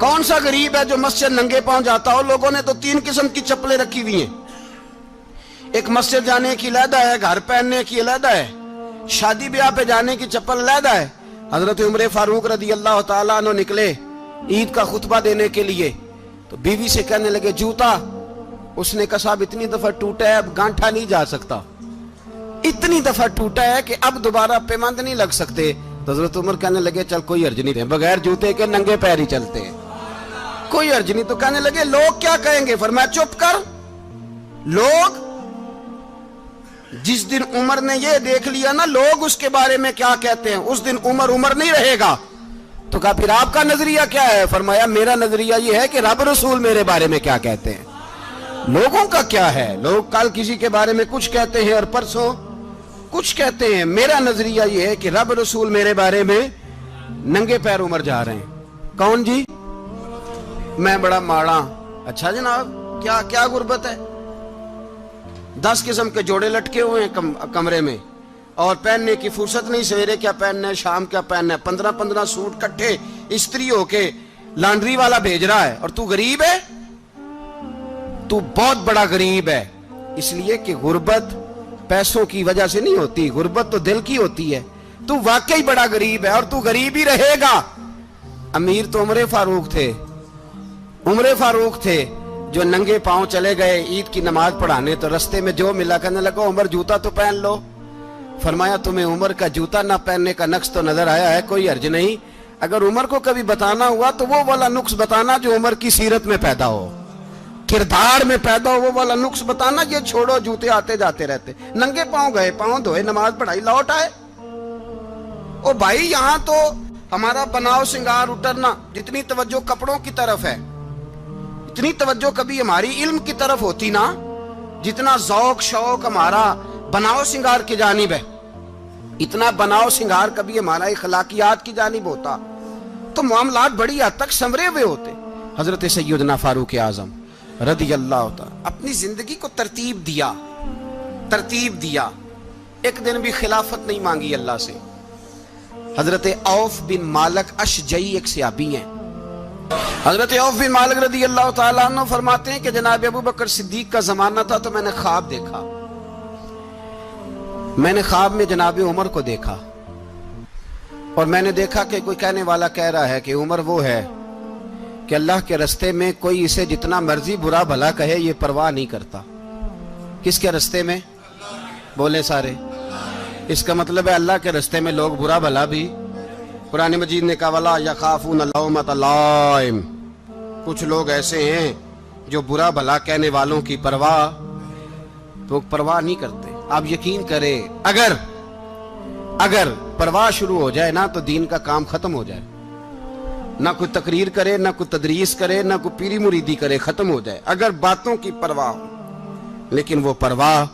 کون سا غریب ہے جو مسجد ننگے پاؤں جاتا ہو؟ لوگوں نے تو 3 قسم کی چپلیں رکھی ہوئی ہیں. ایک مسجد جانے کی علیحدہ ہے، گھر پہننے کی علیحدہ ہے، شادی بیاہ پہ جانے کی چپل علیحدہ ہے. حضرت عمر فاروق رضی اللہ تعالیٰ عنہ نکلے عید کا خطبہ دینے کے لیے تو بیوی سے کہنے لگے جوتا. اس نے کہا صاحب اتنی دفعہ ٹوٹا ہے اب گانٹھا نہیں جا سکتا، اتنی دفعہ ٹوٹا ہے کہ اب دوبارہ پیمند نہیں لگ سکتے. تو حضرت عمر کہنے لگے چل کوئی حرج نہیں، بغیر جوتے کے ننگے پیر ہی چلتے ہیں، کوئی حرج نہیں. تو کہنے لگے لوگ کیا کہیں گے؟ فرمایا چپ کر. لوگ جس دن عمر نے یہ دیکھ لیا نا لوگ اس کے بارے میں کیا کہتے ہیں، اس دن عمر نہیں رہے گا. تو کہا پھر آپ کا نظریہ کیا ہے؟ فرمایا میرا نظریہ یہ ہے کہ رب رسول میرے بارے میں کیا کہتے ہیں. لوگوں کا کیا ہے؟ لوگ کل کسی کے بارے میں کچھ کہتے ہیں اور پرسوں کچھ کہتے ہیں. میرا نظریہ یہ ہے کہ رب رسول میرے بارے میں ننگے پیر عمر جا رہے ہیں. کون جی؟ میں بڑا ماڑا. اچھا جناب کیا کیا غربت ہے؟ 10 قسم کے جوڑے لٹکے ہوئے ہیں کمرے میں اور پہننے کی فرصت نہیں. سویرے کیا پہننا ہے، شام کیا پہننا ہے، 15 سوٹ کٹھے استری ہو کے لانڈری والا بھیج رہا ہے. اور تو غریب ہے، تو بہت بڑا غریب ہے. اس لیے کہ غربت پیسوں کی وجہ سے نہیں ہوتی، غربت تو دل کی ہوتی ہے. تو واقعی بڑا غریب ہے اور تو غریب ہی رہے گا. امیر تو عمر فاروق تھے جو ننگے پاؤں چلے گئے عید کی نماز پڑھانے. تو رستے میں جو ملا کہنے لگا عمر جوتا تو پہن لو. فرمایا تمہیں عمر کا جوتا نہ پہننے کا نقص تو نظر آیا ہے، کوئی حرج نہیں. اگر عمر کو کبھی بتانا ہوا تو وہ والا نقص بتانا جو عمر کی سیرت میں پیدا ہو، کردار میں پیدا ہو، وہ والا نقص بتانا. یہ چھوڑو جوتے آتے جاتے رہتے. ننگے پاؤں گئے، پاؤں دھوئے، نماز پڑھائی، لوٹ آئے. او بھائی یہاں تو ہمارا بناؤ سنگار اترنا، جتنی توجہ کپڑوں کی طرف ہے اتنی توجہ کبھی ہماری علم کی طرف ہوتی نا، جتنا ذوق شوق ہمارا بناؤ سنگار کی جانب ہے، اتنا بناؤ سنگار کبھی ہمارا اخلاقیات کی جانب ہوتا تو معاملات بڑی حد تک سنورے ہوئے ہوتے. حضرت سیدنا فاروق اعظم رضی اللہ تعالی اپنی زندگی کو ترتیب دیا. ایک دن بھی خلافت نہیں مانگی اللہ سے. حضرت عوف بن مالک اشجعی ایک صحابی ہیں. حضرت عوف بن مالک رضی اللہ تعالیٰ عنہ فرماتے ہیں کہ جناب ابو بکر صدیق کا زمانہ تھا تو میں نے خواب دیکھا. میں نے خواب میں جناب عمر کو دیکھا اور میں نے دیکھا کہ کوئی کہنے والا کہہ رہا ہے کہ عمر وہ ہے کہ اللہ کے رستے میں کوئی اسے جتنا مرضی برا بھلا کہے یہ پرواہ نہیں کرتا. کس کے رستے میں؟ بولے سارے. اس کا مطلب ہے اللہ کے رستے میں لوگ برا بھلا بھی. قرآن مجید نے کہا وَلَا يَخَافُونَ لَوْمَةَ لَائِمٍ. کچھ لوگ ایسے ہیں جو برا بھلا کہنے والوں کی پرواہ نہیں کرتے. آپ یقین کریں اگر پرواہ شروع ہو جائے نا تو دین کا کام ختم ہو جائے. نہ کوئی تقریر کرے، نہ کوئی تدریس کرے، نہ کوئی پیری مریدی کرے، ختم ہو جائے اگر باتوں کی پرواہ ہو. لیکن وہ پرواہ.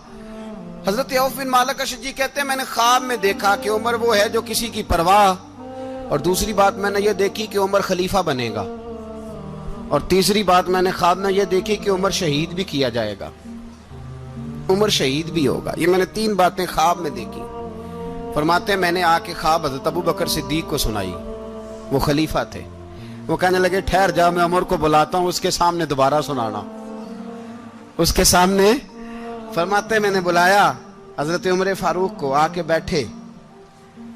حضرت عوف بن مالک اشجعی کہتے ہیں میں نے خواب میں دیکھا کہ عمر وہ ہے جو کسی کی پرواہ. اور دوسری بات میں نے یہ دیکھی کہ عمر خلیفہ بنے گا. اور تیسری بات میں نے خواب میں یہ دیکھی کہ عمر شہید بھی کیا جائے گا، عمر شہید بھی ہوگا. یہ میں نے 3 باتیں خواب میں دیکھی. فرماتے ہیں میں نے آ کے خواب حضرت ابو بکر صدیق کو سنائی. وہ خلیفہ تھے. وہ کہنے لگے ٹھہر جا میں عمر کو بلاتا ہوں، اس کے سامنے دوبارہ سنانا. اس کے سامنے. فرماتے ہیں میں نے بلایا حضرت عمر فاروق کو، آ کے بیٹھے.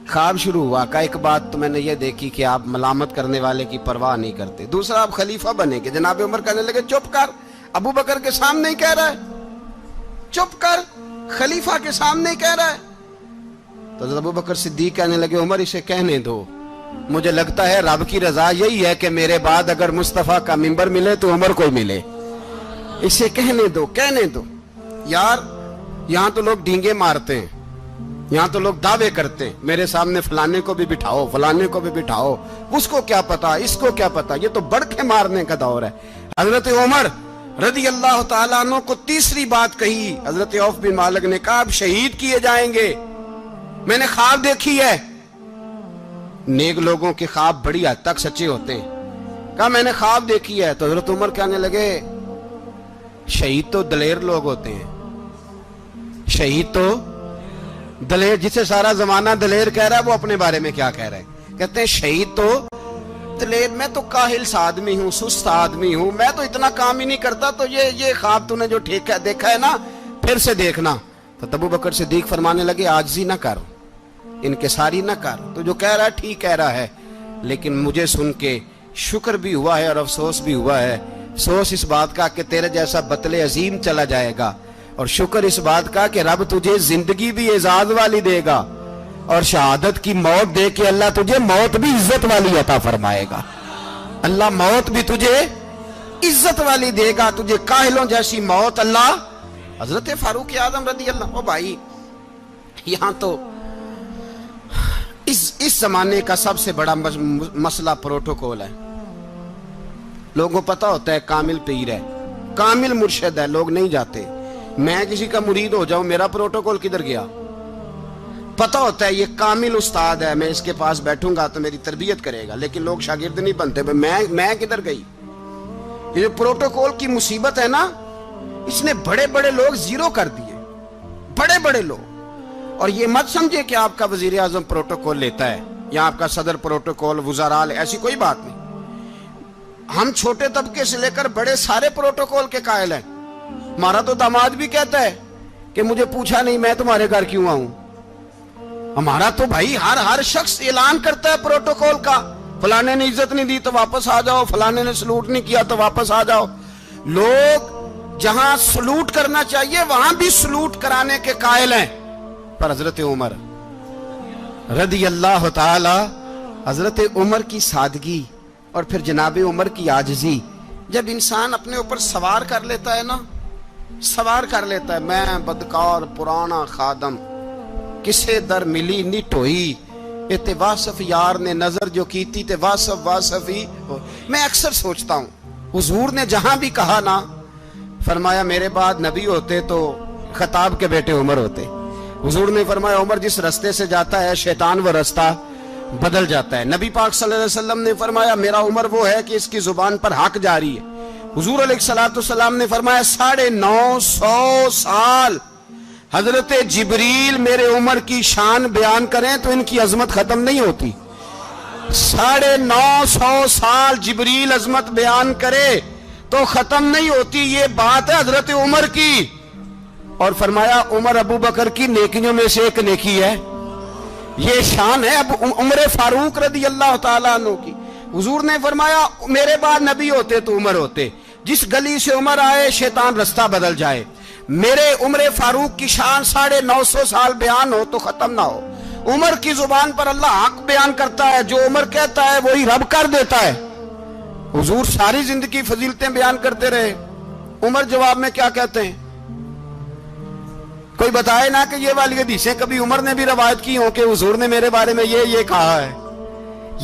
خواب شروع ہوا. کا ایک بات تو میں نے یہ دیکھی کہ آپ ملامت کرنے والے کی پرواہ نہیں کرتے. دوسرا آپ خلیفہ بنے گے. جناب عمر کہنے لگے چپ کر، ابو بکر کے سامنے ہی کہہ رہا ہے، چپ کر، خلیفہ کے سامنے ہی کہہ رہا ہے. تو حضرت ابو بکر صدیق کہنے لگے عمر اسے کہنے دو. مجھے لگتا ہے رب کی رضا یہی ہے کہ میرے بعد اگر مصطفیٰ کا منبر ملے تو عمر کو ملے. اسے کہنے دو. یار یہاں تو لوگ ڈینگے مارتے ہیں، یہاں تو لوگ دعوے کرتے ہیں میرے سامنے فلانے کو بھی بٹھاؤ، فلانے کو بھی بٹھاؤ، اس کو کیا پتا، اس کو کیا پتا. یہ تو بڑھ کے مارنے کا دور ہے. حضرت عمر رضی اللہ تعالیٰ عنہ کو تیسری بات کہی. حضرت عوف بن مالک نے کہا آپ شہید کیے جائیں گے. میں نے خواب دیکھی ہے. نیک لوگوں کے خواب بڑی حد تک سچے ہوتے ہیں. کہا میں نے خواب دیکھی ہے. تو حضرت عمر کہنے لگے شہید تو دلیر لوگ ہوتے ہیں، شہید تو دلیر، جسے سارا زمانہ دلیر کہہ رہا ہے وہ اپنے بارے میں کیا کہہ رہے ہیں. کہتے ہیں شہید تو پتلے، میں تو کاہل سا آدمی ہوں، سست آدمی ہوں، میں تو اتنا کام ہی نہیں کرتا، تو یہ خواب تو نے جو دیکھا ہے نا پھر سے دیکھنا۔ تو ابو بکر صدیق فرمانے لگے عاجزی نہ کر، انکساری نہ کر، تو جو کہہ رہا ہے ٹھیک کہہ رہا ہے، لیکن مجھے سن کے شکر بھی ہوا ہے اور افسوس بھی ہوا ہے۔ افسوس اس بات کا کہ تیرے جیسا بطل عظیم چلا جائے گا، اور شکر اس بات کا کہ رب تجھے زندگی بھی اعزاز والی دے گا، اور شہادت کی موت دے کے اللہ تجھے موت بھی عزت والی عطا فرمائے گا۔ اللہ موت بھی تجھے عزت والی دے گا، تجھے کاہلوں جیسی موت اللہ۔ حضرت فاروق اعظم رضی اللہ، او بھائی یہاں تو اس زمانے کا سب سے بڑا مسئلہ پروٹوکول ہے۔ لوگوں پتہ ہوتا ہے کامل پیر ہے، کامل مرشد ہے، لوگ نہیں جاتے۔ میں کسی کا مرید ہو جاؤں، میرا پروٹوکول کدھر گیا؟ پتہ ہوتا ہے یہ کامل استاد ہے، میں اس کے پاس بیٹھوں گا تو میری تربیت کرے گا، لیکن لوگ شاگرد نہیں بنتے۔ میں کدھر گئی؟ یہ پروٹوکول کی مصیبت ہے نا، اس نے بڑے بڑے لوگ زیرو کر دیے، بڑے بڑے لوگ۔ اور یہ مت سمجھے کہ آپ کا وزیر اعظم پروٹوکول لیتا ہے یا آپ کا صدر پروٹوکول، وزراء، ایسی کوئی بات نہیں۔ ہم چھوٹے طبقے سے لے کر بڑے سارے پروٹوکول کے قائل ہیں۔ ہمارا تو داماد بھی کہتا ہے کہ مجھے پوچھا نہیں میں تمہارے گھر کیوں آؤں۔ ہمارا تو بھائی ہر شخص اعلان کرتا ہے پروٹوکول کا، فلانے نے عزت نہیں دی تو واپس آ جاؤ، فلانے نے سلوٹ نہیں کیا تو واپس آ جاؤ۔ لوگ جہاں سلوٹ کرنا چاہیے وہاں بھی سلوٹ کرانے کے قائل ہیں۔ پر حضرت عمر رضی اللہ تعالی، حضرت عمر کی سادگی اور پھر جناب عمر کی عاجزی، جب انسان اپنے اوپر سوار کر لیتا ہے نا، سوار کر لیتا ہے، میں بدکار پرانا خادم، کسے در ملی نٹ ہوئی، تے واصف یار نے نظر جو کی تھی تے واصف ہی۔ میں اکثر سوچتا ہوں حضور نے جہاں بھی کہا نا، فرمایا میرے بعد نبی ہوتے تو خطاب کے بیٹے عمر ہوتے۔ حضور نے فرمایا عمر جس رستے سے جاتا ہے شیطان وہ رستہ بدل جاتا ہے۔ نبی پاک صلی اللہ علیہ وسلم نے فرمایا میرا عمر وہ ہے کہ اس کی زبان پر حق جاری ہے۔ حضور علیہ السلام نے فرمایا 950 سال حضرت جبریل میرے عمر کی شان بیان کریں تو ان کی عظمت ختم نہیں ہوتی۔ 950 سال جبریل عظمت بیان کرے تو ختم نہیں ہوتی۔ یہ بات ہے حضرت عمر کی، اور فرمایا عمر ابو بکر کی نیکیوں میں سے ایک نیکی ہے، یہ شان ہے اب عمر فاروق رضی اللہ تعالیٰ عنہ کی۔ حضور نے فرمایا میرے بعد نبی ہوتے تو عمر ہوتے، جس گلی سے عمر آئے شیطان رستہ بدل جائے۔ میرے عمر فاروق کی شان 950 سال بیان ہو تو ختم نہ ہو۔ عمر کی زبان پر اللہ حق بیان کرتا ہے، جو عمر کہتا ہے وہی رب کر دیتا ہے۔ حضور ساری زندگی فضیلتیں بیان کرتے رہے، عمر جواب میں کیا کہتے ہیں؟ کوئی بتائے نا کہ یہ والی حدیثیں کبھی عمر نے بھی روایت کی ہوں کہ حضور نے میرے بارے میں یہ کہا ہے۔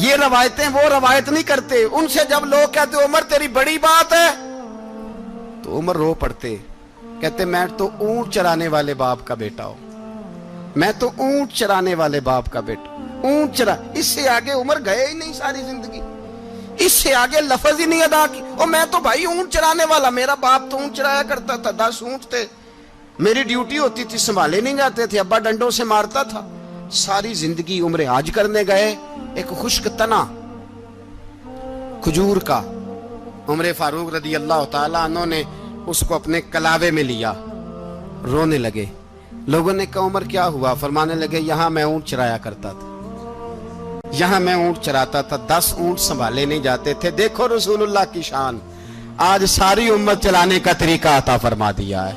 یہ روایتیں وہ روایت نہیں کرتے، ان سے جب لوگ کہتے عمر تیری بڑی بات ہے تو عمر رو پڑتے، کہتے میں تو اونٹ چرانے والے باپ کا بیٹا ہوں، میں تو اونٹ چرانے والے باپ کا بیٹا، اونٹ چرا۔ اس سے آگے عمر گئے ہی نہیں ساری زندگی، اس سے آگے لفظ ہی نہیں ادا کی۔ اور میں تو بھائی اونٹ چرانے والا، میرا باپ تو اونٹ چرایا کرتا تھا، 10 اونٹ تھے، میری ڈیوٹی ہوتی تھی، سنبھالے نہیں جاتے تھے، ابا ڈنڈوں سے مارتا تھا۔ ساری زندگی عمر حج کرنے گئے، ایک خشک تنا کھجور کا عمر فاروق رضی اللہ تعالیٰ عنہ نے اس کو اپنے کلاوے میں لیا، رونے لگے۔ لوگوں نے کہا عمر کیا ہوا؟ فرمانے لگے یہاں میں اونٹ چرایا کرتا تھا، یہاں میں اونٹ چراتا تھا، 10 اونٹ سنبھالے نہیں جاتے تھے۔ دیکھو رسول اللہ کی شان، آج ساری امت چلانے کا طریقہ عطا فرما دیا ہے،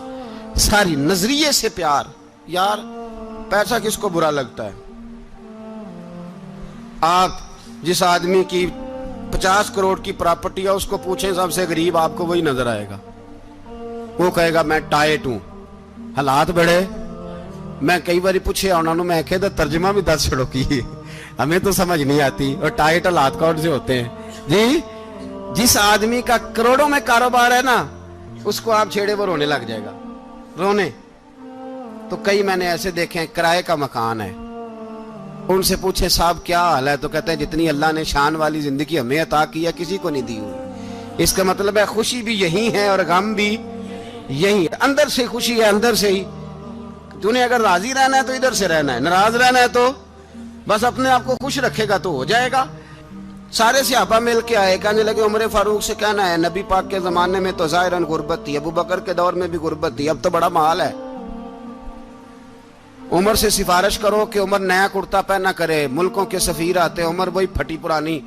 ساری نظریے سے پیار۔ یار پیسہ کس کو برا لگتا ہے؟ آپ جس آدمی کی 50 کروڑ کی پراپرٹی ہے اس کو پوچھیں سب سے غریب، آپ کو وہی نظر آئے گا، وہ کہے گا میں ٹائٹ ہوں۔ حالات بڑے، میں کئی باری پوچھے انہوں نے، میں کہتا ترجمہ بھی 10 چھڑوں کی، ہمیں تو سمجھ نہیں آتی، اور ٹائٹ حالات کون سے ہوتے ہیں جی؟ جس آدمی کا کروڑوں میں کاروبار ہے نا، اس کو آپ چھیڑے وہ رونے لگ جائے گا، رونے۔ تو کئی میں نے ایسے دیکھے ہیں کرائے کا مکان ہے، ان سے پوچھے صاحب کیا حال ہے، تو کہتے ہیں جتنی اللہ نے شان والی زندگی ہمیں عطا کی ہے کسی کو نہیں دی ہوئی۔ اس کا مطلب ہے خوشی بھی یہی ہے اور غم بھی یہی ہے، اندر سے خوشی ہے، اندر سے ہی۔ تو نے اگر راضی رہنا ہے تو ادھر سے رہنا ہے، ناراض رہنا ہے تو بس اپنے آپ کو خوش رکھے گا تو ہو جائے گا۔ سارے صحابہ مل کے آئے، کہنے لگے عمر فاروق سے کہنا ہے نبی پاک کے زمانے میں تو ظاہراً غربت تھی، ابو بکر کے دور میں بھی غربت تھی، اب تو بڑا مال ہے، عمر سے سفارش کرو کہ عمر نیا کرتا پہنا کرے۔ ملکوں کے سفیر آتے، عمر وہی پھٹی پرانی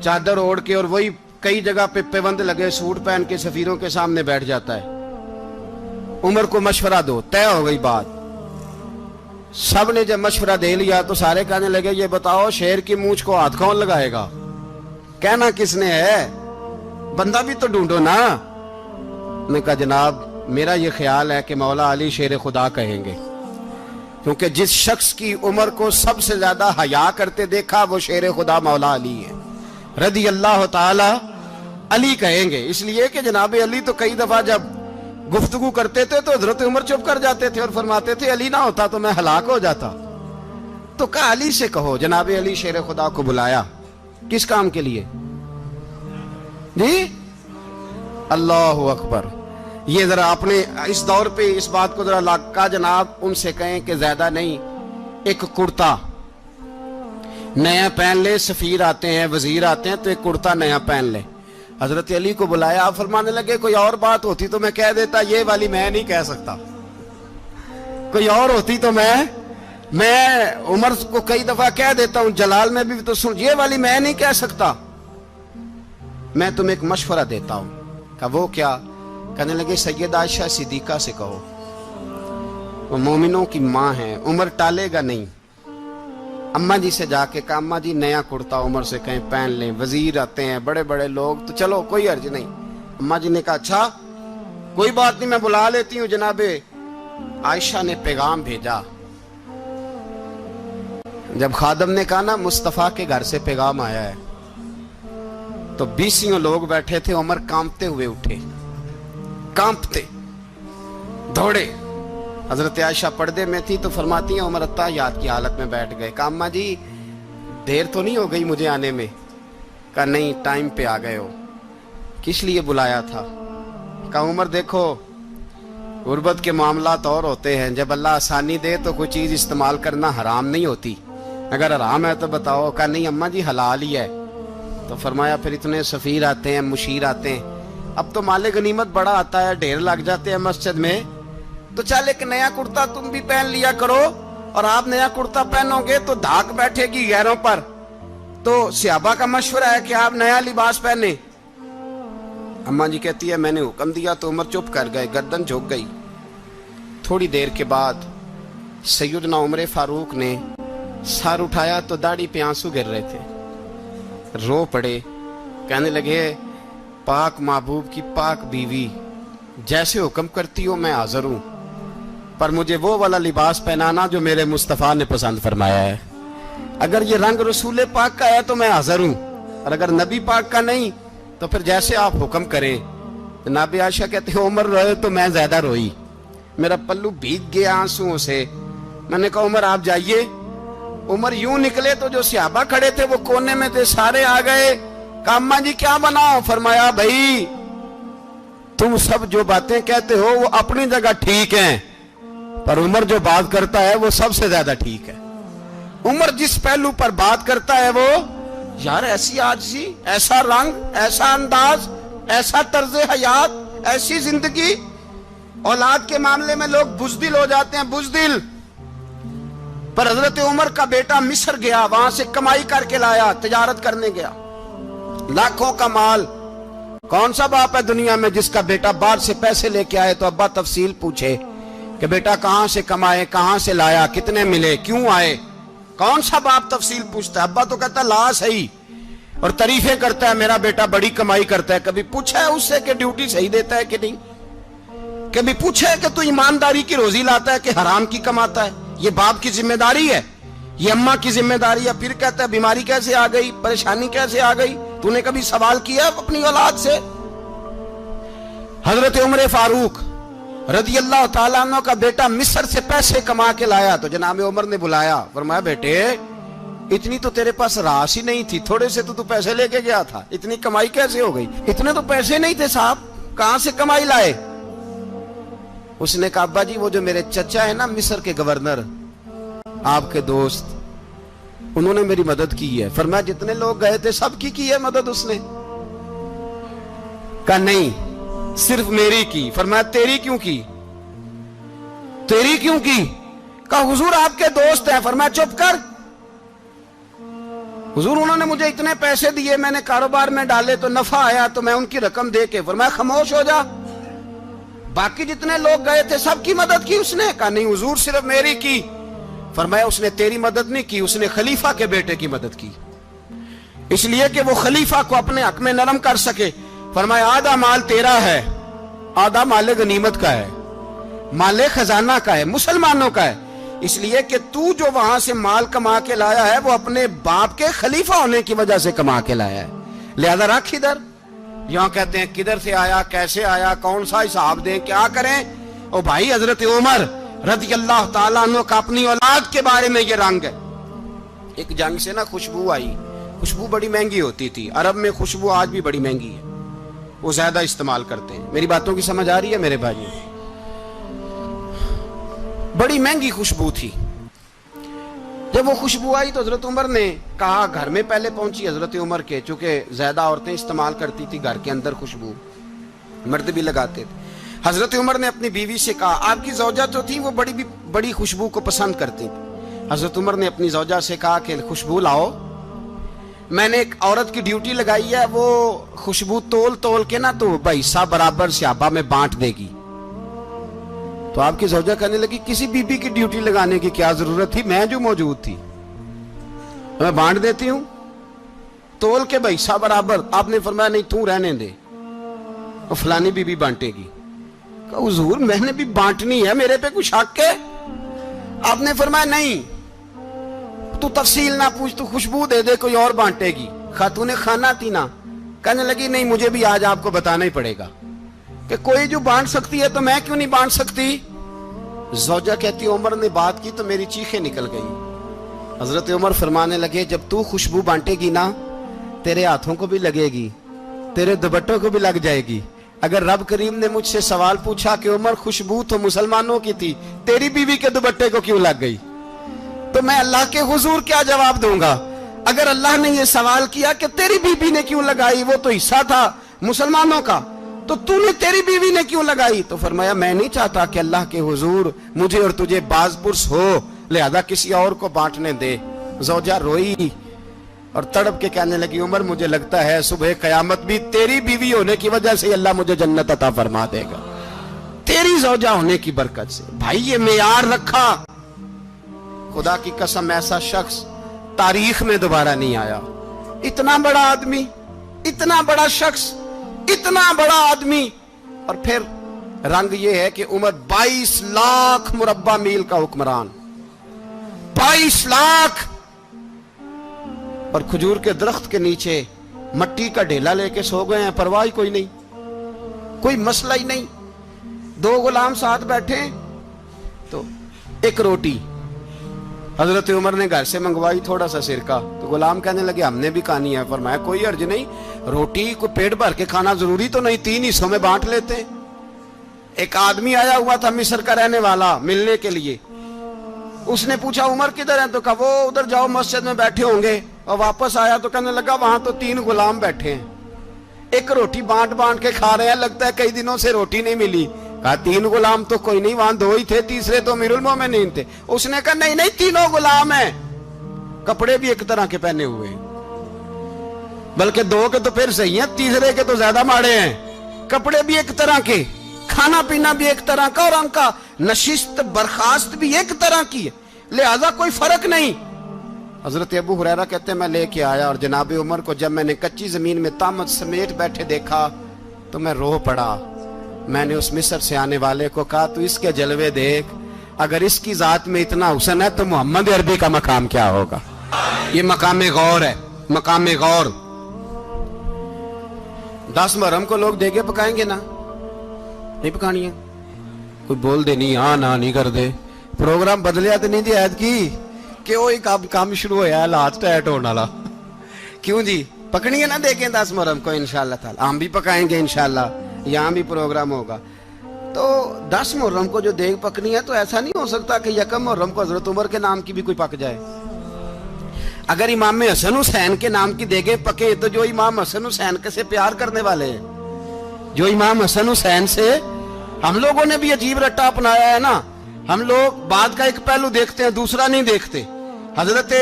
چادر اوڑھ کے اور وہی کئی جگہ پہ پیوند لگے سوٹ پہن کے سفیروں کے سامنے بیٹھ جاتا ہے۔ عمر کو مشورہ دو، طے ہو گئی بات۔ سب نے جب مشورہ دے لیا تو سارے کہنے لگے یہ بتاؤ شیر کی مونچھ کو ہاتھ کون لگائے گا؟ کہنا کس نے ہے؟ بندہ بھی تو ڈھونڈو نا۔ نے کہا جناب میرا یہ خیال ہے کہ مولا علی شیر خدا کہیں گے، کیونکہ جس شخص کی عمر کو سب سے زیادہ حیا کرتے دیکھا وہ شیر خدا مولا علی ہے رضی اللہ تعالی علی کہیں گے۔ اس لیے کہ جناب علی تو کئی دفعہ جب گفتگو کرتے تھے تو حضرت عمر چپ کر جاتے تھے اور فرماتے تھے علی نہ ہوتا تو میں ہلاک ہو جاتا۔ تو کہا علی سے کہو۔ جناب علی شیر خدا کو بلایا، کس کام کے لیے؟ جی اللہ اکبر۔ یہ ذرا اپنے اس دور پہ اس بات کو ذرا لاکا جناب ان سے کہیں کہ زیادہ نہیں، ایک کرتا نیا پہن لے، سفیر آتے ہیں وزیر آتے ہیں تو ایک کرتا نیا پہن لے۔ حضرت علی کو بلایا، آپ فرمانے لگے کوئی اور بات ہوتی تو میں کہہ دیتا، یہ والی میں نہیں کہہ سکتا، کوئی اور ہوتی تو میں عمر کو کئی دفعہ کہہ دیتا ہوں، جلال میں بھی تو سن، یہ والی میں نہیں کہہ سکتا، میں تمہیں ایک مشورہ دیتا ہوں۔ کہا وہ کیا؟ کہنے لگے سید عائشہ صدیقہ سے کہو، وہ مومنوں کی ماں ہیں، عمر ٹالے گا نہیں۔ اماں جی سے جا کے کہا اماں جی نیا کرتا عمر سے کہیں پہن لیں، وزیر آتے ہیں بڑے بڑے لوگ تو چلو کوئی حرج نہیں۔ اماں جی نے کہا اچھا کوئی بات نہیں میں بلا لیتی ہوں۔ جناب عائشہ نے پیغام بھیجا، جب خادم نے کہا نا مصطفیٰ کے گھر سے پیغام آیا ہے تو 20 لوگ بیٹھے تھے، عمر کانپتے ہوئے اٹھے، کانپتے دوڑے۔ حضرت عائشہ پردے میں تھی تو فرماتی ہیں عمر اتحیات کی حالت میں بیٹھ گئے۔ کہا اماں جی دیر تو نہیں ہو گئی مجھے آنے میں؟ کہا نہیں ٹائم پہ آ گئے ہو۔ کس لیے بلایا تھا؟ کہا عمر دیکھو غربت کے معاملات اور ہوتے ہیں، جب اللہ آسانی دے تو کوئی چیز استعمال کرنا حرام نہیں ہوتی، اگر حرام ہے تو بتاؤ۔ کہا نہیں اماں جی حلال ہی ہے۔ تو فرمایا پھر اتنے سفیر آتے ہیں مشیر آتے ہیں، اب تو مال غنیمت بڑا آتا ہے، ڈھیر لگ جاتے ہیں مسجد میں، تو چل ایک نیا کرتا تم بھی پہن لیا کرو، اور آپ نیا کرتا پہنو گے تو دھاک بیٹھے گی غیروں پر۔ تو صحابہ کا مشورہ ہے کہ آپ نیا لباس پہنے۔ اماں جی کہتی ہے میں نے حکم دیا تو عمر چپ کر گئے، گردن جھک گئی۔ تھوڑی دیر کے بعد سیدنا عمر فاروق نے سر اٹھایا تو داڑھی پہ آنسو گر رہے تھے، رو پڑے، کہنے لگے پاک محبوب کی پاک بیوی جیسے حکم کرتی ہو میں حاضر ہوں، پر مجھے وہ والا لباس پہنانا جو میرے مصطفیٰ نے پسند فرمایا ہے، اگر یہ رنگ رسول پاک کا ہے تو میں حاضر ہوں، اور اگر نبی پاک کا نہیں تو پھر جیسے آپ حکم کریں۔ جناب عائشہ کہتے ہیں عمر روئے تو میں زیادہ روئی، میرا پلو بھیگ گیا آنسوؤں سے۔ میں نے کہا عمر آپ جائیے۔ عمر یوں نکلے تو جو صحابہ کھڑے تھے وہ کونے میں تھے، سارے آ گئے۔ کہا اماں جی کیا بناؤ؟ فرمایا بھائی تم سب جو باتیں کہتے ہو وہ اپنی جگہ ٹھیک ہیں، پر عمر جو بات کرتا ہے وہ سب سے زیادہ ٹھیک ہے۔ عمر جس پہلو پر بات کرتا ہے وہ یار ایسی عاجزی، ایسا رنگ، ایسا انداز، ایسا طرز حیات، ایسی زندگی۔ اولاد کے معاملے میں لوگ بزدل ہو جاتے ہیں، بزدل، پر حضرت عمر کا بیٹا مصر گیا، وہاں سے کمائی کر کے لایا، تجارت کرنے گیا، لاکھوں کا مال۔ کون سا باپ ہے دنیا میں جس کا بیٹا باہر سے پیسے لے کے آئے تو ابا تفصیل پوچھے کہ بیٹا کہاں سے کمائے، کہاں سے لایا، کتنے ملے، کیوں آئے؟ کون سا باپ تفصیل پوچھتا ہے؟ ابا تو کہتا ہے لا صحیح، اور تعریفیں کرتا ہے میرا بیٹا بڑی کمائی کرتا ہے۔ کبھی پوچھا ہے اس سے کہ ڈیوٹی صحیح دیتا ہے کہ نہیں؟ کبھی پوچھا ہے کہ تو ایمانداری کی روزی لاتا ہے کہ حرام کی کماتا ہے؟ یہ باپ کی ذمہ داری ہے، یہ اماں کی ذمہ داری ہے۔ پھر کہتا ہے بیماری کیسے آ گئی، پریشانی کیسے آ گئی؟ تو نے کبھی سوال کیا اپنی اولاد سے؟ حضرت عمر فاروق رضی اللہ تعالیٰ عنہ کا بیٹا مصر سے پیسے کما کے لایا تو جناب عمر نے بلایا، فرمایا بیٹے اتنی تو تیرے پاس راس ہی نہیں تھی، تھوڑے سے تو پیسے لے کے گیا تھا، اتنی کمائی کیسے ہو گئی؟ اتنے تو پیسے نہیں تھے صاحب، کہاں سے کمائی لائے؟ اس نے کہا ابا جی وہ جو میرے چچا ہے نا مصر کے گورنر، آپ کے دوست، انہوں نے میری مدد کی ہے. فرمایا جتنے لوگ گئے تھے سب کی ہے مدد اس نے؟ کہا نہیں صرف میری کی. فرمایا تیری کیوں کی؟ تیری کیوں کی؟ کہا حضور آپ کے دوست ہیں. فرمایا چپ کر حضور انہوں نے مجھے اتنے پیسے دیے, میں نے کاروبار میں ڈالے تو نفع آیا تو میں ان کی رقم دے کے. فرمایا خاموش ہو جا, باقی جتنے لوگ گئے تھے سب کی مدد کی اس نے؟ کہا نہیں حضور صرف میری کی. فرمایا اس نے تیری مدد نہیں کی, اس نے خلیفہ کے بیٹے کی مدد کی, اس لیے کہ وہ خلیفہ کو اپنے حق میں نرم کر سکے. فرمایا آدھا مال تیرا ہے, آدھا مال غنیمت کا ہے, مال خزانہ کا ہے, مسلمانوں کا ہے, اس لیے کہ تو جو وہاں سے مال کما کے لایا ہے وہ اپنے باپ کے خلیفہ ہونے کی وجہ سے کما کے لایا ہے, لہذا رکھ ادھر. یہاں کہتے ہیں کدھر سے آیا, کیسے آیا, کون سا حساب دیں, کیا کریں؟ او بھائی حضرت عمر رضی اللہ تعالیٰ عنہ کا اپنی اولاد کے بارے میں یہ رنگ ہے. ایک جنگ سے نا خوشبو آئی, خوشبو بڑی مہنگی ہوتی تھی, عرب میں خوشبو آج بھی بڑی مہنگی ہے, وہ زیادہ استعمال کرتے ہیں. میری باتوں کی سمجھ آ رہی ہے میرے بھائیوں؟ بڑی مہنگی خوشبو تھی. جب وہ خوشبو آئی تو حضرت عمر نے کہا, گھر میں پہلے پہنچی حضرت عمر کے, چونکہ زیادہ عورتیں استعمال کرتی تھی گھر کے اندر خوشبو, مرد بھی لگاتے تھے. حضرت عمر نے اپنی بیوی سے کہا, آپ کی زوجہ تو تھی وہ بڑی خوشبو کو پسند کرتی تھی. حضرت عمر نے اپنی زوجہ سے کہا کہ خوشبو لاؤ, میں نے ایک عورت کی ڈیوٹی لگائی ہے, وہ خوشبو تول کے نا تو حصہ برابر صحابہ میں بانٹ دے گی. تو آپ کی زوجہ کہنے لگی کسی بی بی کی ڈیوٹی لگانے کی کیا ضرورت تھی, میں جو موجود تھی میں بانٹ دیتی ہوں تول کے حصہ برابر. آپ نے فرمایا نہیں تو رہنے دے, اور فلانی بی بی بانٹے گی. کہا حضور میں نے بھی بانٹنی ہے, میرے پہ کچھ حق ہے؟ آپ نے فرمایا نہیں تو تفصیل نہ پوچھ, تو خوشبو دے دے, کوئی اور بانٹے گی. خاتون خانہ تھی نا, کہنے لگی نہیں مجھے بھی آج آپ کو بتانا ہی پڑے گا کہ کوئی جو بانٹ سکتی ہے تو میں کیوں نہیں بانٹ سکتی. زوجہ کہتی عمر نے بات کی تو میری چیخیں نکل گئی. حضرت عمر فرمانے لگے جب تو خوشبو بانٹے گی نا تیرے ہاتھوں کو بھی لگے گی, تیرے دوپٹوں کو بھی لگ جائے گی. اگر رب کریم نے مجھ سے سوال پوچھا کہ عمر خوشبو تو مسلمانوں کی تھی, تیری بیوی کے دوپٹے کو کیوں لگ گئی, تو میں اللہ کے حضور کیا جواب دوں گا؟ اگر اللہ نے یہ سوال کیا کہ تیری بیوی نے کیوں لگائی, وہ تو حصہ تھا مسلمانوں کا, تو تو نے تیری بیوی نے کیوں لگائی؟ تو فرمایا میں نہیں چاہتا کہ اللہ کے حضور مجھے اور تجھے باز پرس ہو, لہذا کسی اور کو بانٹنے دے. زوجہ روئی اور تڑپ کے کہنے لگی عمر مجھے لگتا ہے صبح قیامت بھی تیری بیوی ہونے کی وجہ سے اللہ مجھے جنت عطا فرما دے گا, تیری زوجہ ہونے کی برکت سے. بھائی یہ معیار رکھا, خدا کی قسم ایسا شخص تاریخ میں دوبارہ نہیں آیا. اتنا بڑا آدمی, اتنا بڑا شخص, اتنا بڑا آدمی, اور پھر رنگ یہ ہے کہ عمر 22 لاکھ مربع میل کا حکمران, 22 لاکھ, اور کھجور کے درخت کے نیچے مٹی کا ڈھیلا لے کے سو گئے ہیں, پرواہ کوئی نہیں, کوئی مسئلہ ہی نہیں. 2 غلام ساتھ بیٹھے تو ایک روٹی حضرت عمر نے گھر سے منگوائی, تھوڑا سا سرکہ, تو غلام کہنے لگے ہم نے بھی کھانی ہے. فرمایا کوئی حرج نہیں, روٹی کو پیٹ بھر کے کھانا ضروری تو نہیں, 3 حصوں میں بانٹ لیتے ہیں. ایک آدمی آیا ہوا تھا مصر کا رہنے والا ملنے کے لیے, اس نے پوچھا عمر کدھر ہیں, تو کہا وہ ادھر جاؤ مسجد میں بیٹھے ہوں گے. اور واپس آیا تو کہنے لگا وہاں تو 3 غلام بیٹھے ہیں, ایک روٹی بانٹ کے کھا رہے ہیں, لگتا ہے کئی دنوں سے روٹی نہیں ملی. کہا 3 غلام تو کوئی نہیں, وہاں 2 ہی تھے, تیسرے تو امیر المومنین تھے. اس نے کہا نہیں 3 غلام ہیں, کپڑے بھی ایک طرح کے پہنے ہوئے, بلکہ 2 کے تو پھر صحیح ہیں, تیسرے کے تو زیادہ ماڑے ہیں. کپڑے بھی ایک طرح کے, کھانا پینا بھی ایک طرح کا, اور ان کا نشست برخاست بھی ایک طرح کی ہے, لہذا کوئی فرق نہیں. حضرت ابو ہریرہ کہتے ہیں میں لے کے آیا, اور جناب عمر کو جب میں نے کچی زمین میں تامت سمیٹ بیٹھے دیکھا تو میں رو پڑا. میں نے اس مصر سے آنے والے کو کہا تو اس کے جلوے دیکھ, اگر اس کی ذات میں اتنا حسن ہے تو محمد عربی کا مقام کیا ہوگا. یہ مقام غور ہے, مقام غور. 10 محرم کو لوگ دیگے پکائیں گے نا, نہیں پکانی ہے, کوئی بول دے نہیں, ہاں نہ نہیں کر دے, پروگرام بدلیا تو نہیں دی عید کی کہ وہ ایک کام شروع ہویا ہے لات ٹائٹ ہونے والا. کیوں جی پکنی ہے نا دیکھیں 10 محرم کو انشاءاللہ تعالی, ہم بھی پکائیں گے انشاءاللہ, یہاں بھی پروگرام ہوگا. تو 10 محرم کو جو دیگ پکنی ہے تو ایسا نہیں ہو سکتا کہ 1 محرم کو حضرت عمر کے نام کی بھی کوئی پک جائے. اگر امام حسن حسین کے نام کی دیگیں پکے تو جو امام حسن حسین سے پیار کرنے والے ہیں، جو امام حسن حسین سے، ہم لوگوں نے بھی عجیب رٹا اپنایا ہے نا، ہم لوگ بات کا ایک پہلو دیکھتے ہیں دوسرا نہیں دیکھتے۔ حضرت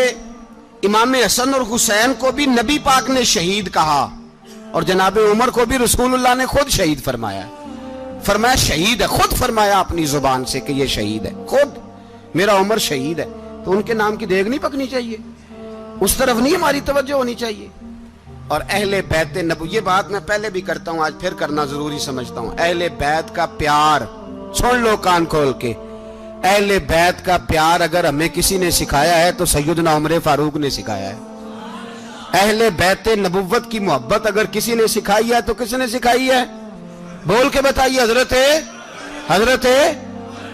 امام حسن اور حسین کو بھی نبی پاک نے شہید کہا، اور جناب عمر کو بھی رسول اللہ نے خود شہید فرمایا، فرمایا شہید ہے، خود فرمایا اپنی زبان سے کہ یہ شہید ہے، خود میرا عمر شہید ہے۔ تو ان کے نام کی دیگ نہیں پکنی چاہیے، اس طرف نہیں ہماری توجہ ہونی چاہیے۔ اور اہل بیت نبوی، یہ بات میں پہلے بھی کرتا ہوں، آج پھر کرنا ضروری سمجھتا ہوں، اہل بیت کا پیار، سن لو کان کھول کے، اہل بیت کا پیار اگر ہمیں کسی نے سکھایا ہے تو سیدنا عمر فاروق نے سکھایا ہے۔ اہل بیت نبوت کی محبت اگر کسی نے سکھائی ہے تو کس نے سکھائی ہے؟ بول کے بتائیے، حضرت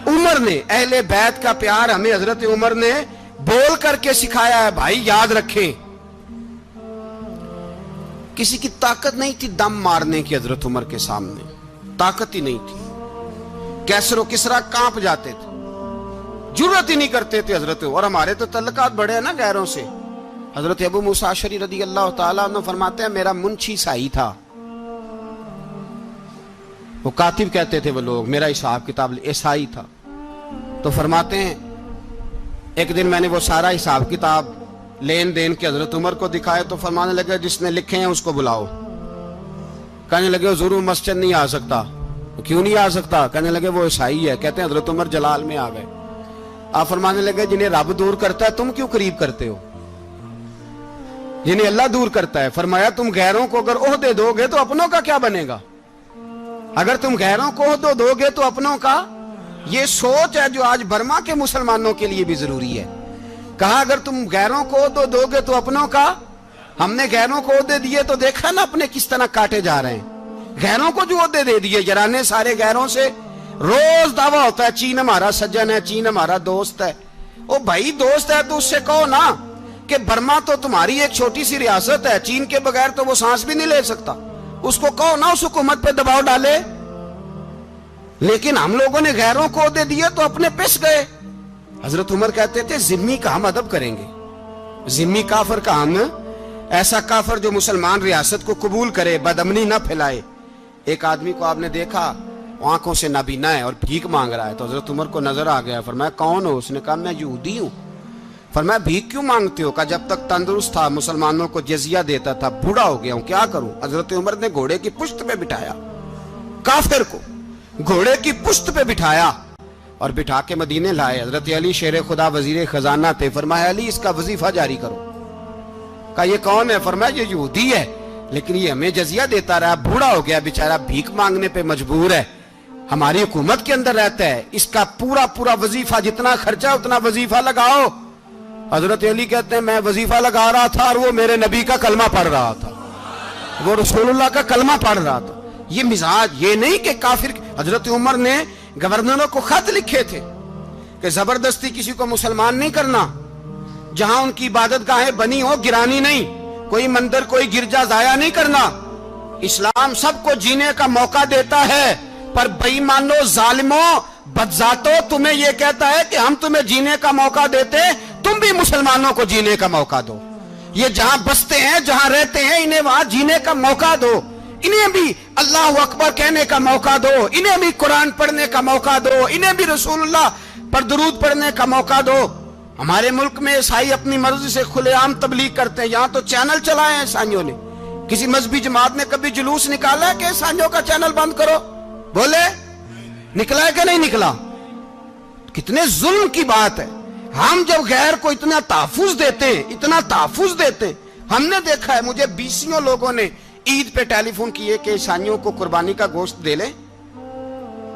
عمر نے۔ اہل بیت کا پیار ہمیں حضرت عمر نے بول کر کے سکھایا ہے۔ بھائی یاد رکھیں، کسی کی طاقت نہیں تھی دم مارنے کی حضرت عمر کے سامنے، طاقت ہی نہیں تھی۔ کیسر و کسرا کانپ جاتے تھے، جرأت ہی نہیں کرتے تھے حضرت۔ اور ہمارے تو تعلقات بڑے ہیں نا غیروں سے۔ حضرت ابو موسیٰ اشعری رضی اللہ تعالیٰ عنہ فرماتے ہیں میرا منشی سائی تھا، وہ کاتب کہتے تھے وہ لوگ، میرا حساب کتاب عیسائی تھا۔ تو فرماتے ہیں ایک دن میں نے وہ سارا حساب کتاب لین دین کے حضرت عمر کو دکھائے تو فرمانے لگے جس نے لکھے ہیں اس کو بلاؤ۔ کہنے لگے حضور مسجد نہیں آ سکتا۔ کیوں نہیں آ سکتا؟ کہنے لگے وہ عیسائی ہے۔ کہتے ہیں حضرت عمر جلال میں آ گئے۔ آپ فرمانے لگے جنہیں رب دور کرتا ہے تم کیوں قریب کرتے ہو؟ جنہیں اللہ دور کرتا ہے۔ فرمایا تم غیروں کو اگر عہدے دو گے تو اپنوں کا کیا بنے گا؟ اگر تم غیروں کو عہدے دو گے تو اپنوں کا۔ یہ سوچ ہے جو آج برما کے مسلمانوں کے لیے بھی ضروری ہے۔ کہا اگر تم غیروں کو عہدے دو گے تو اپنوں کا۔ ہم نے غیروں کو عہدے دیے تو دیکھا نا اپنے کس طرح کاٹے جا رہے ہیں۔ غیروں کو جو عہدے دے دیے یارانے سارے غیروں سے، روز دعویٰ ہوتا ہے چین ہمارا سجن ہے، چین ہمارا دوست ہے۔ او بھائی دوست ہے تو اس سے کہو نا کہ برما تو تمہاری ایک چھوٹی سی ریاست ہے، چین کے بغیر تو وہ سانس بھی نہیں لے سکتا۔ اس کو کہو نا اس حکومت پہ دباؤ ڈالے۔ لیکن ہم لوگوں نے غیروں کو عہدے دیے تو اپنے پس گئے۔ حضرت عمر کہتے تھے ذمی کا ہم ادب کریں گے، ذمی کافر کا ہم، ایسا کافر جو مسلمان ریاست کو قبول کرے، بدامنی نہ پھیلائے۔ ایک آدمی کو آپ نے دیکھا آنکھوں سے نابینا ہے اور بھیک مانگ رہا ہے، تو حضرت عمر کو نظر آ گیا۔ فرمایا کون ہو؟ اس نے کہا میں یہودی ہوں۔ فرمایا بھیک کیوں مانگتے ہو؟ کہا جب تک تندرست تھا مسلمانوں کو جزیہ دیتا تھا، بوڑھا ہو گیا ہوں کیا کروں؟ حضرت عمر نے گھوڑے کی پشت پہ بٹھایا، کافر کو گھوڑے کی پشت پہ بٹھایا اور بٹھا کے مدینے لائے۔ حضرت علی شیر خدا وزیر خزانہ تھے۔ فرمایا علی اس کا وظیفہ جاری کرو۔ کہا یہ کون ہے؟ فرمایا یہ یہودی ہے لیکن یہ ہمیں جزیہ دیتا رہا، بوڑھا ہو گیا بیچارہ، بھیک مانگنے پہ مجبور ہے، ہماری حکومت کے اندر رہتا ہے، اس کا پورا وظیفہ جتنا خرچہ اتنا وظیفہ لگاؤ۔ حضرت علی کہتے ہیں میں وظیفہ لگا رہا تھا اور وہ میرے نبی کا کلمہ پڑھ رہا تھا، وہ رسول اللہ کا کلمہ پڑھ رہا تھا۔ یہ مزاج، یہ نہیں کہ کافر۔ حضرت عمر نے گورنروں کو خط لکھے تھے کہ زبردستی کسی کو مسلمان نہیں کرنا، جہاں ان کی عبادت گاہیں بنی ہو گرانی نہیں، کوئی مندر کوئی گرجا ضائع نہیں کرنا۔ اسلام سب کو جینے کا موقع دیتا ہے، پر بے ایمانو ظالموں بدذاتوں تمہیں یہ کہتا ہے کہ ہم تمہیں جینے کا موقع دیتے، تم بھی مسلمانوں کو جینے کا موقع دو۔ یہ جہاں بستے ہیں جہاں رہتے ہیں انہیں وہاں جینے کا موقع دو، انہیں بھی اللہ اکبر کہنے کا موقع دو، انہیں بھی قرآن پڑھنے کا موقع دو، انہیں بھی رسول اللہ پر درود پڑھنے کا موقع دو۔ ہمارے ملک میں عیسائی اپنی مرضی سے کھلے عام تبلیغ کرتے ہیں، یہاں تو چینل چلائے ہیں عیسائیوں نے۔ کسی مذہبی جماعت نے کبھی جلوس نکالا ہے کہ عیسائیوں کا چینل بند کرو؟ بولے نکلا ہے کہ نہیں نکلا؟ کتنے ظلم کی بات ہے۔ ہم جب غیر کو اتنا تحفظ دیتے ہیں، ہم نے دیکھا ہے، مجھے بیسیوں لوگوں نے عید پہ ٹیلی فون کیے کہ عیسائیوں کو قربانی کا گوشت دے لیں،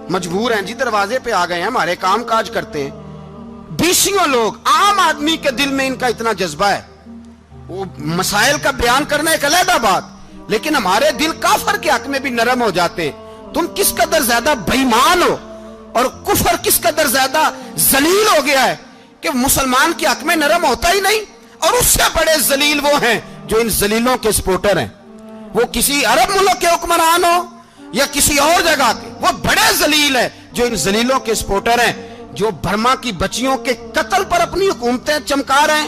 مجبور ہیں جی، دروازے پہ آ گئے ہیں، ہمارے کام کاج کرتے ہیں۔ بیسیوں لوگ، عام آدمی کے دل میں ان کا اتنا جذبہ ہے، وہ مسائل کا بیان کرنا ایک علیحدہ بات، لیکن ہمارے دل کافر کے حق میں بھی نرم ہو جاتے ہیں۔ تم کس قدر زیادہ بے ایمان ہو اور کفر کس قدر زیادہ ذلیل ہو گیا ہے کہ مسلمان کے حق میں نرم ہوتا ہی نہیں۔ اور اس سے بڑے ذلیل وہ ہیں جو ان ذلیلوں کے سپورٹر ہیں، وہ کسی عرب ملک کے حکمران ہو یا کسی اور جگہ کے، وہ بڑے ذلیل ہیں جو ان ذلیلوں کے سپورٹر ہیں، جو برما کی بچیوں کے قتل پر اپنی حکومتیں چمکا رہے ہیں،